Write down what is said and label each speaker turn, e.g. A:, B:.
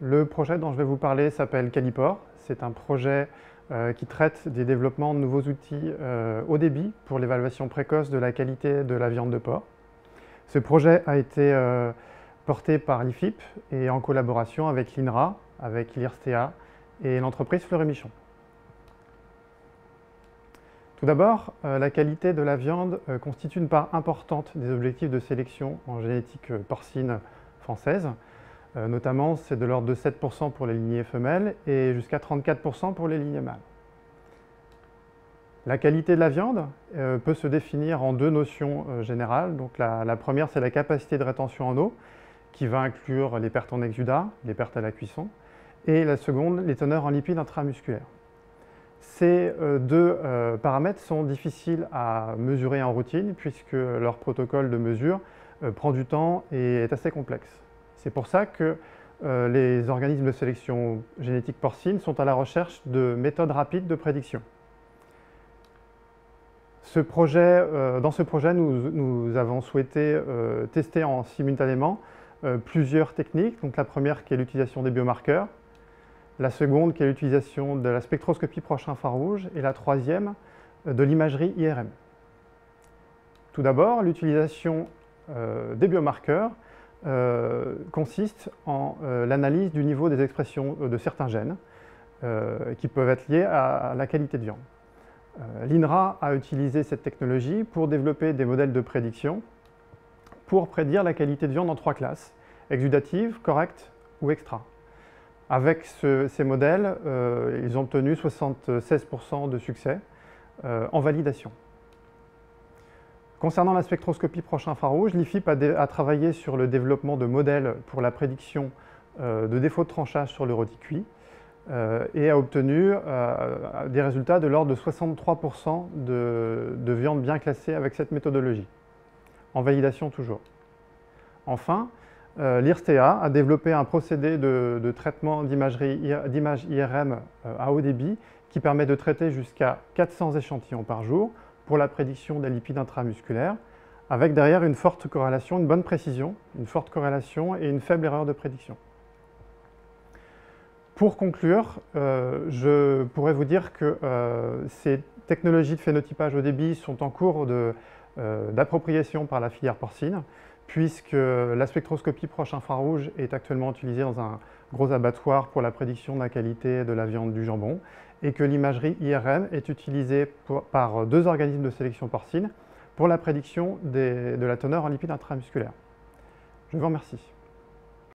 A: Le projet dont je vais vous parler s'appelle Calipor. C'est un projet qui traite des développements de nouveaux outils haut débit pour l'évaluation précoce de la qualité de la viande de porc. Ce projet a été porté par l'IFIP et en collaboration avec l'INRA, avec l'IRSTEA et l'entreprise Fleury-Michon. Tout d'abord, la qualité de la viande constitue une part importante des objectifs de sélection en génétique porcine française. Notamment, c'est de l'ordre de 7% pour les lignées femelles et jusqu'à 34% pour les lignées mâles. La qualité de la viande peut se définir en deux notions générales. Donc la première, c'est la capacité de rétention en eau, qui va inclure les pertes en exudat, les pertes à la cuisson, et la seconde, les teneurs en lipides intramusculaires. Ces deux paramètres sont difficiles à mesurer en routine, puisque leur protocole de mesure prend du temps et est assez complexe. C'est pour ça que les organismes de sélection génétique porcine sont à la recherche de méthodes rapides de prédiction. Dans ce projet, nous avons souhaité tester simultanément plusieurs techniques. Donc la première qui est l'utilisation des biomarqueurs, la seconde qui est l'utilisation de la spectroscopie proche infrarouge et la troisième de l'imagerie IRM. Tout d'abord, l'utilisation des biomarqueurs consiste en l'analyse du niveau des expressions de certains gènes qui peuvent être liés à la qualité de viande. L'INRA a utilisé cette technologie pour développer des modèles de prédiction pour prédire la qualité de viande en trois classes: exudative, correcte ou extra. Avec ces modèles, ils ont obtenu 76% de succès en validation. Concernant la spectroscopie proche infrarouge, l'IFIP a travaillé sur le développement de modèles pour la prédiction de défauts de tranchage sur le rôti cuit et a obtenu des résultats de l'ordre de 63% de viande bien classée avec cette méthodologie, en validation toujours. Enfin, l'IRSTEA a développé un procédé de traitement d'image IRM à haut débit qui permet de traiter jusqu'à 400 échantillons par jour pour la prédiction des lipides intramusculaires, avec derrière une forte corrélation, une bonne précision, une forte corrélation et une faible erreur de prédiction. Pour conclure, je pourrais vous dire que ces technologies de phénotypage haut débit sont en cours d'appropriation par la filière porcine, puisque la spectroscopie proche infrarouge est actuellement utilisée dans un gros abattoir pour la prédiction de la qualité de la viande du jambon, et que l'imagerie IRM est utilisée par deux organismes de sélection porcine pour la prédiction de la teneur en lipides intramusculaires. Je vous remercie.